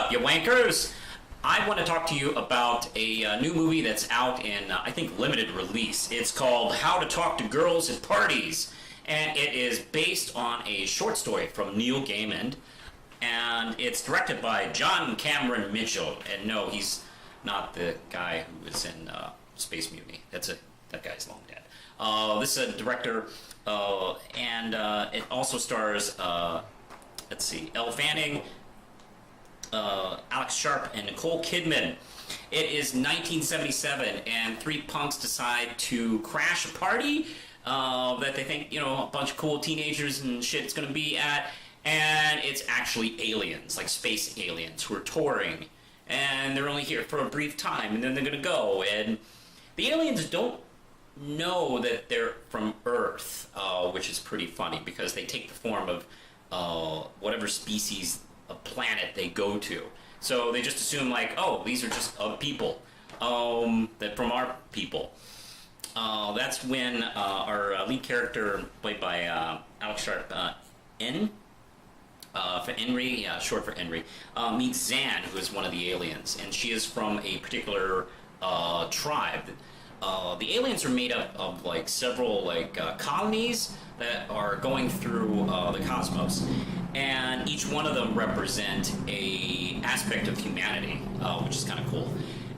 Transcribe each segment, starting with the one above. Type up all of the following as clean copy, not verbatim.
up, you wankers? I want to talk to you about a new movie that's out in, I think, limited release. It's called How to Talk to Girls at Parties, and it is based on a short story from Neil Gaiman, and it's directed by John Cameron Mitchell. And no, he's not the guy who was in Space Mutiny. That guy's long dead. This is a director, and it also stars, let's see, Elle Fanning, Alex Sharp, and Nicole Kidman. It is 1977, and three punks decide to crash a party that they think, a bunch of cool teenagers and shit's gonna be at, and it's actually aliens, like space aliens, who are touring, and they're only here for a brief time, and then they're gonna go, and the aliens don't know that they're from Earth, which is pretty funny, because they take the form of whatever species a planet they go to. So they just assume, like, oh, these are just people that from our people. That's when our lead character, played by Alex Sharp, for Henry, short for Henry, meets Zan, who is one of the aliens, and she is from a particular tribe. The aliens are made up of like several colonies that are going through the cosmos, and each one of them represent a aspect of humanity, which is kind of cool,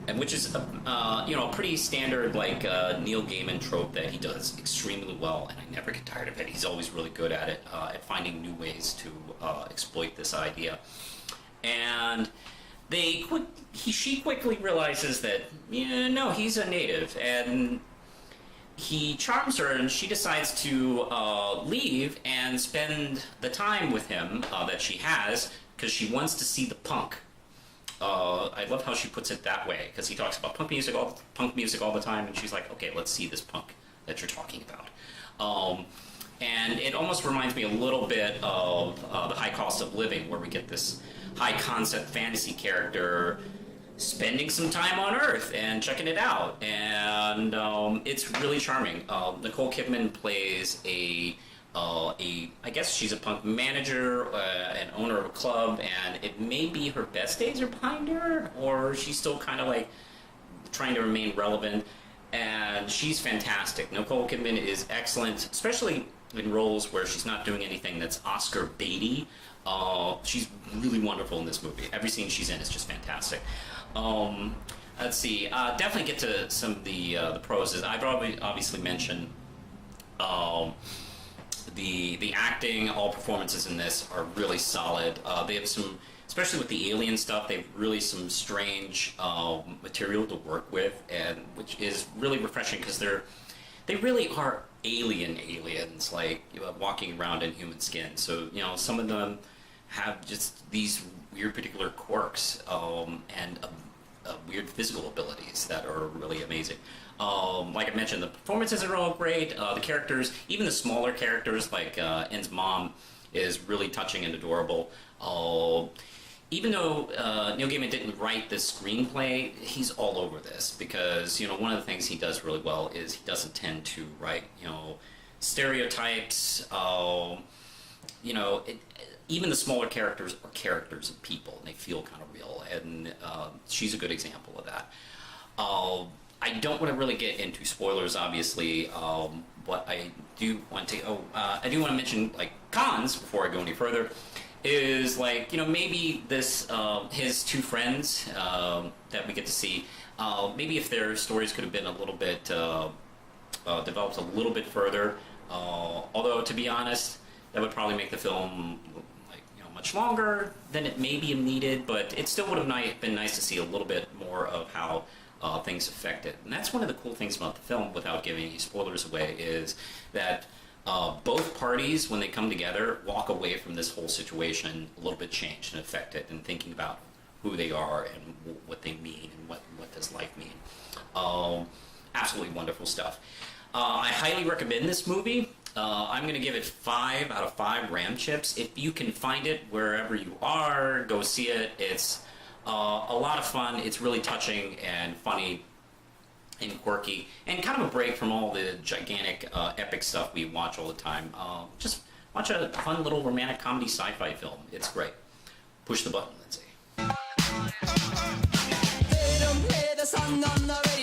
and which is a pretty standard Neil Gaiman trope that he does extremely well, and I never get tired of it. He's always really good at it, at finding new ways to exploit this idea, and she quickly realizes that, no, he's a native, and he charms her, and she decides to leave and spend the time with him that she has, because she wants to see the punk. I love how she puts it that way, because he talks about punk music all the time, and she's like, okay, let's see this punk that you're talking about. And it almost reminds me a little bit of The High Cost of Living, where we get this high-concept fantasy character spending some time on Earth and checking it out, and it's really charming. Nicole Kidman plays I guess she's a punk manager, and owner of a club, and it may be her best days are behind her, or she's still kind of trying to remain relevant, and she's fantastic. Nicole Kidman is excellent, especially in roles where she's not doing anything that's Oscar baity. She's really wonderful in this movie. Every scene she's in is just fantastic. Let's see. Definitely get to some of the pros. I've obviously mentioned the acting. All performances in this are really solid. They have some, especially with the alien stuff, they have really some strange material to work with, and which is really refreshing, because they really are aliens, walking around in human skin. So some of them have just these weird particular quirks, and weird physical abilities that are really amazing. Like I mentioned, the performances are all great. The characters, even the smaller characters, like En's mom, is really touching and adorable. Even though Neil Gaiman didn't write this screenplay, he's all over this, because one of the things he does really well is he doesn't tend to write stereotypes. Even the smaller characters are characters and people, and they feel kind of real, and she's a good example of that. I don't want to really get into spoilers, obviously, but I do want to mention cons before I go any further. Is maybe this his two friends that we get to see, maybe if their stories could have been a little bit developed a little bit further. Although, to be honest, that would probably make the film much longer than it maybe needed, but it still would have been nice to see a little bit more of how things affect it. And that's one of the cool things about the film, without giving any spoilers away, is that both parties, when they come together, walk away from this whole situation a little bit changed and affected, and thinking about who they are and what they mean, and what does life mean. Absolutely wonderful stuff. I highly recommend this movie. I'm going to give it 5 out of 5 Ram Chips. If you can find it wherever you are, go see it. It's a lot of fun. It's really touching and funny and quirky, and kind of a break from all the gigantic epic stuff we watch all the time. Just watch a fun little romantic comedy sci-fi film. It's great. Push the button, Lindsay. song on the radio.